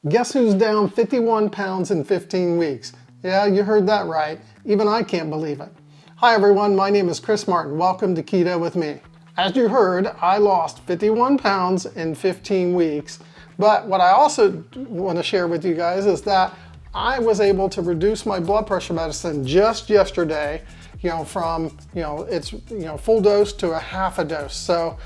Guess who's down 51 pounds in 15 weeks? Yeah, you heard that right. Even I can't believe it. Hi everyone, my name is Chris Martin. Welcome to Keto with me. As you heard, I lost 51 pounds in 15 weeks. But what I also want to share with you guys is that I was able to reduce my blood pressure medicine just yesterday, from, it's, full dose to a half a dose. So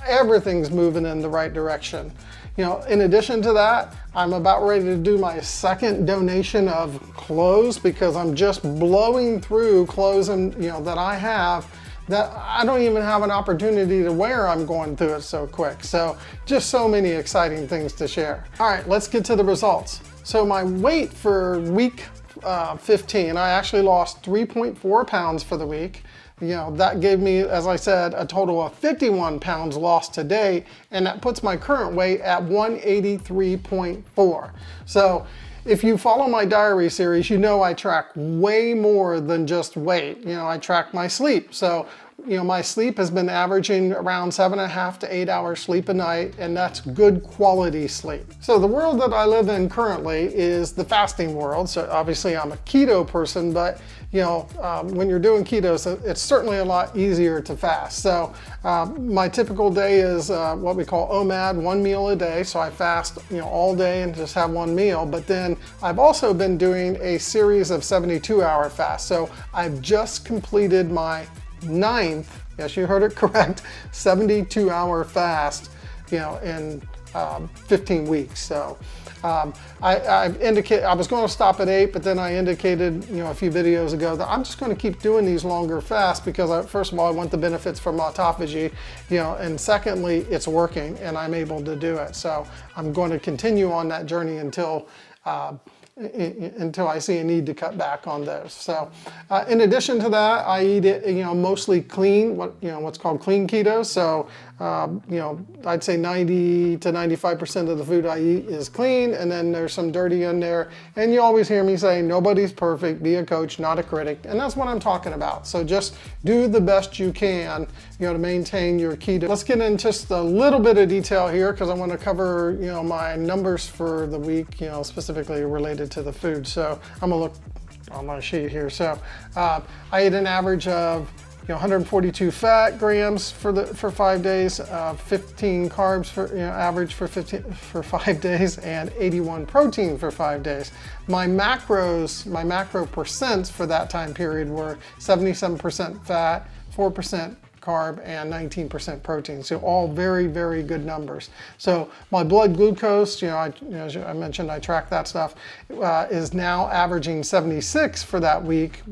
everything's moving in the right direction. In addition to that, I'm about ready to do my second donation of clothes because I'm just blowing through clothes that I have that I don't even have an opportunity to wear. I'm going through it so quick. So just so many exciting things to share. All right, let's get to the results. So my weight for week 15, I actually lost 3.4 pounds for the week. That gave me, as I said, a total of 51 pounds lost today, and that puts my current weight at 183.4. So if you follow my diary series, I track way more than just weight. I track my sleep. So, my sleep has been averaging around 7.5 to 8 hours sleep a night, and that's good quality sleep. So the world that I live in currently is the fasting world. So obviously I'm a keto person, but when you're doing keto, it's certainly a lot easier to fast. So my typical day is what we call OMAD, 1 meal a day. So I fast all day and just have one meal. But then I've also been doing a series of 72-hour fasts. So I've just completed my 9th, yes, you heard it correct, 72-hour fast, in 15 weeks. So I was going to stop at 8, but then I indicated, a few videos ago that I'm just going to keep doing these longer fasts because first of all, I want the benefits from autophagy, and secondly, it's working and I'm able to do it. So I'm going to continue on that journey until I see a need to cut back on those. So in addition to that, I eat it, mostly clean, what's called clean keto. So, I'd say 90 to 95% of the food I eat is clean, and then there's some dirty in there. And you always hear me say, nobody's perfect, be a coach, not a critic. And that's what I'm talking about. So just do the best you can, to maintain your keto. Let's get into just a little bit of detail here because I want to cover, my numbers for the week, specifically related to the food. So I'm gonna look on my sheet here. So I ate an average of 142 fat grams for 5 days, 15 carbs for average for 5 days, and 81 protein for 5 days. My macro percents for that time period were 77% fat, 4% carb, and 19% protein. So all very, very good numbers. So my blood glucose, as I mentioned, I track that stuff, is now averaging 76 for that week,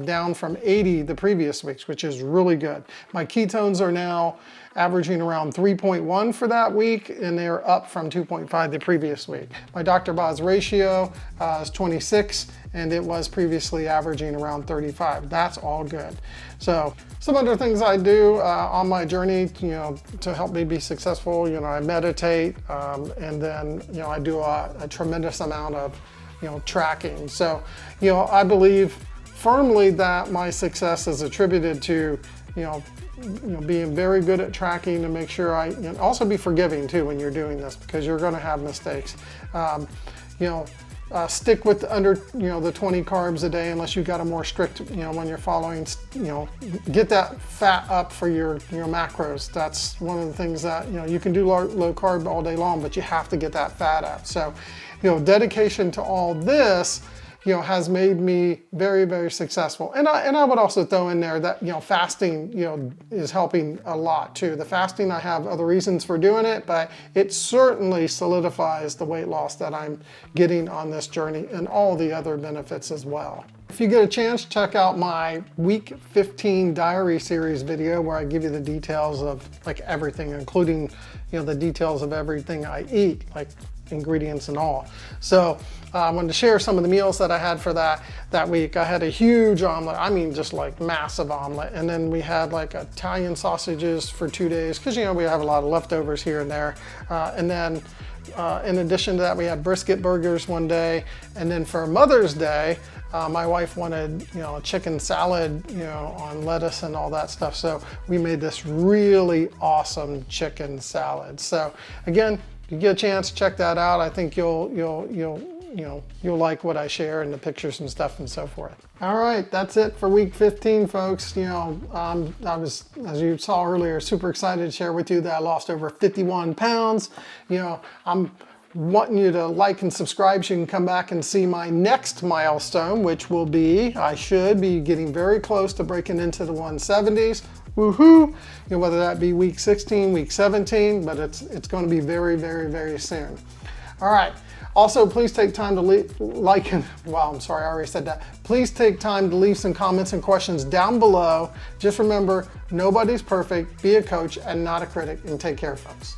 down from 80 the previous weeks, which is really good. My ketones are now averaging around 3.1 for that week, and they're up from 2.5 the previous week. My Dr. Boz ratio is 26, and it was previously averaging around 35. That's all good. So some other things I do on my journey, to help me be successful, I meditate, and then, I do a tremendous amount of, tracking. So, I believe firmly that my success is attributed to, being very good at tracking to make sure also be forgiving too when you're doing this because you're going to have mistakes. Stick with under the 20 carbs a day unless you got a more strict when you're following, get that fat up for your macros. That's one of the things that you can do low carb all day long, but you have to get that fat up. So dedication to all this has made me very, very successful. And I would also throw in there that, fasting, is helping a lot too. The fasting, I have other reasons for doing it, but it certainly solidifies the weight loss that I'm getting on this journey and all the other benefits as well. If you get a chance, check out my week 15 diary series video where I give you the details of everything, including, the details of everything I eat, like ingredients and all. So I wanted to share some of the meals that I had for that week. I had a huge omelet, I mean just massive omelet, and then we had Italian sausages for 2 days because we have a lot of leftovers here and there, and then in addition to that we had brisket burgers one day, and then for Mother's Day my wife wanted a chicken salad on lettuce and all that stuff, so we made this really awesome chicken salad. So again, If you get a chance, check that out. I think you'll like what I share and the pictures and stuff and so forth. All right, that's it for week 15, folks. I was, as you saw earlier, super excited to share with you that I lost over 51 pounds. I'm wanting you to like and subscribe so you can come back and see my next milestone, which will be, I should be getting very close to breaking into the 170s. Woohoo! Whether that be week 16, week 17, but it's going to be very, very, very soon. All right. Also, please take time to I already said that. Please take time to leave some comments and questions down below. Just remember, nobody's perfect. Be a coach and not a critic, and take care, folks.